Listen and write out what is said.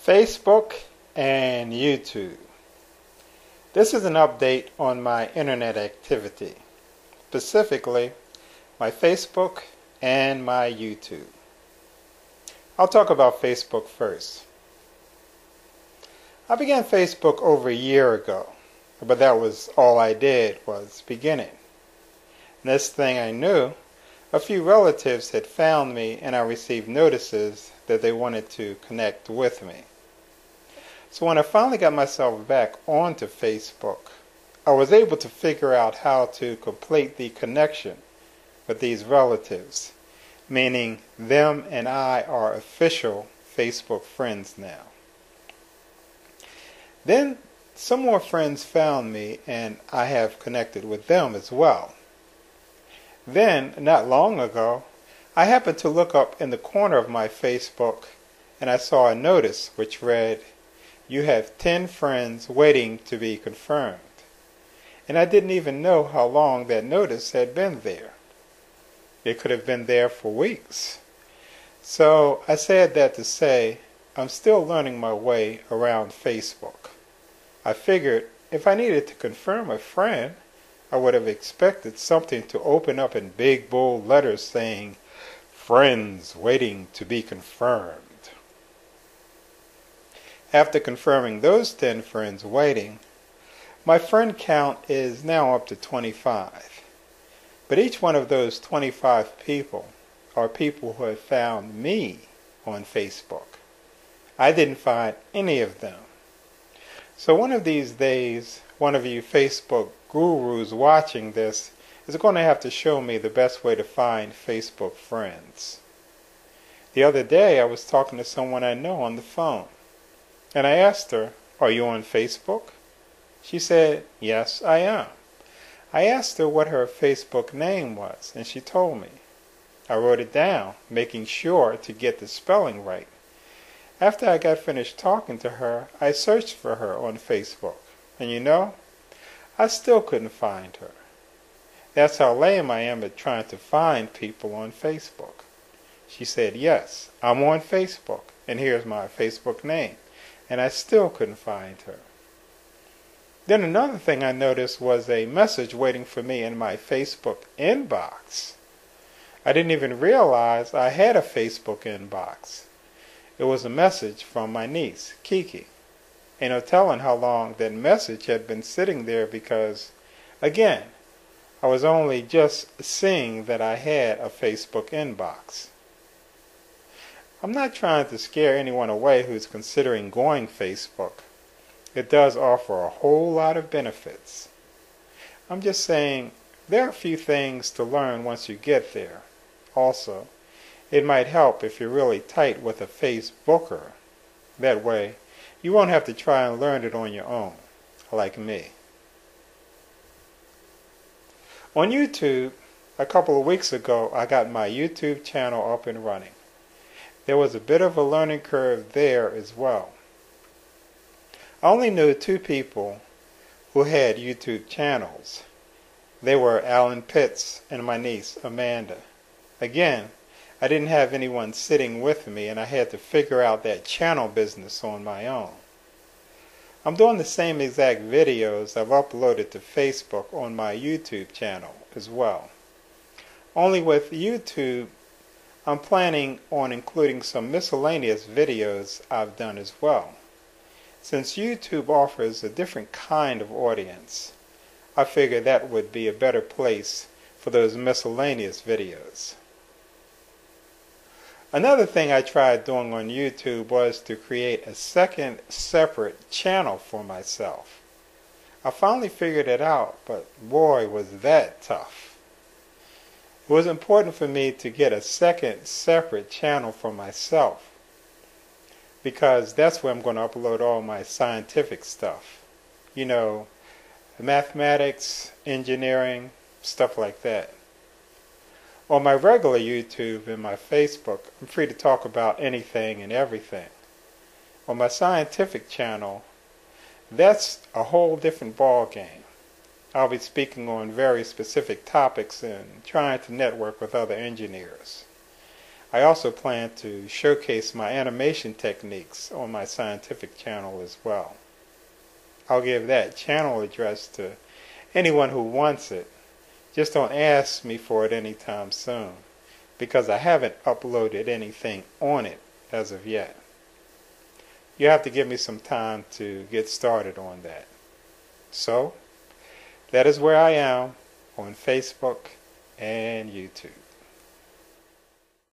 Facebook and YouTube. This is an update on my internet activity, specifically my Facebook and my YouTube. I'll talk about Facebook first. I began Facebook over a year ago, but that was all I did was beginning. Next thing I knew, a few relatives had found me and I received notices that they wanted to connect with me. So when I finally got myself back onto Facebook, I was able to figure out how to complete the connection with these relatives, meaning them and I are official Facebook friends now. Then some more friends found me and I have connected with them as well. Then, not long ago, I happened to look up in the corner of my Facebook and I saw a notice which read, "You have 10 friends waiting to be confirmed." And I didn't even know how long that notice had been there. It could have been there for weeks. So I said that to say I'm still learning my way around Facebook. I figured if I needed to confirm a friend, I would have expected something to open up in big bold letters saying, "Friends waiting to be confirmed." After confirming those 10 friends waiting, my friend count is now up to 25. But each one of those 25 people are people who have found me on Facebook. I didn't find any of them. So one of these days, one of you Facebook gurus watching this is going to have to show me the best way to find Facebook friends. The other day I was talking to someone I know on the phone. And I asked her, "Are you on Facebook?" She said, "Yes, I am." I asked her what her Facebook name was, and she told me. I wrote it down, making sure to get the spelling right. After I got finished talking to her, I searched for her on Facebook. And you know, I still couldn't find her. That's how lame I am at trying to find people on Facebook. She said, "Yes, I'm on Facebook, and here's my Facebook name." And I still couldn't find her. Then another thing I noticed was a message waiting for me in my Facebook inbox. I didn't even realize I had a Facebook inbox. It was a message from my niece, Kiki. Ain't no telling how long that message had been sitting there because, again, I was only just seeing that I had a Facebook inbox. I'm not trying to scare anyone away who's considering going Facebook. It does offer a whole lot of benefits. I'm just saying there are a few things to learn once you get there. Also, it might help if you're really tight with a Facebooker. That way, you won't have to try and learn it on your own, like me. On YouTube, a couple of weeks ago, I got my YouTube channel up and running. There was a bit of a learning curve there as well. I only knew 2 people who had YouTube channels. They were Alan Pitts and my niece, Amanda. Again, I didn't have anyone sitting with me and I had to figure out that channel business on my own. I'm doing the same exact videos I've uploaded to Facebook on my YouTube channel as well. Only with YouTube, I'm planning on including some miscellaneous videos I've done as well. Since YouTube offers a different kind of audience, I figured that would be a better place for those miscellaneous videos. Another thing I tried doing on YouTube was to create a second separate channel for myself. I finally figured it out, but boy was that tough. It was important for me to get a second separate channel for myself because that's where I'm going to upload all my scientific stuff. You know, mathematics, engineering, stuff like that. On my regular YouTube and my Facebook, I'm free to talk about anything and everything. On my scientific channel, that's a whole different ball game. I'll be speaking on very specific topics and trying to network with other engineers. I also plan to showcase my animation techniques on my scientific channel as well. I'll give that channel address to anyone who wants it. Just don't ask me for it anytime soon, because I haven't uploaded anything on it as of yet. You have to give me some time to get started on that. So, that is where I am on Facebook and YouTube.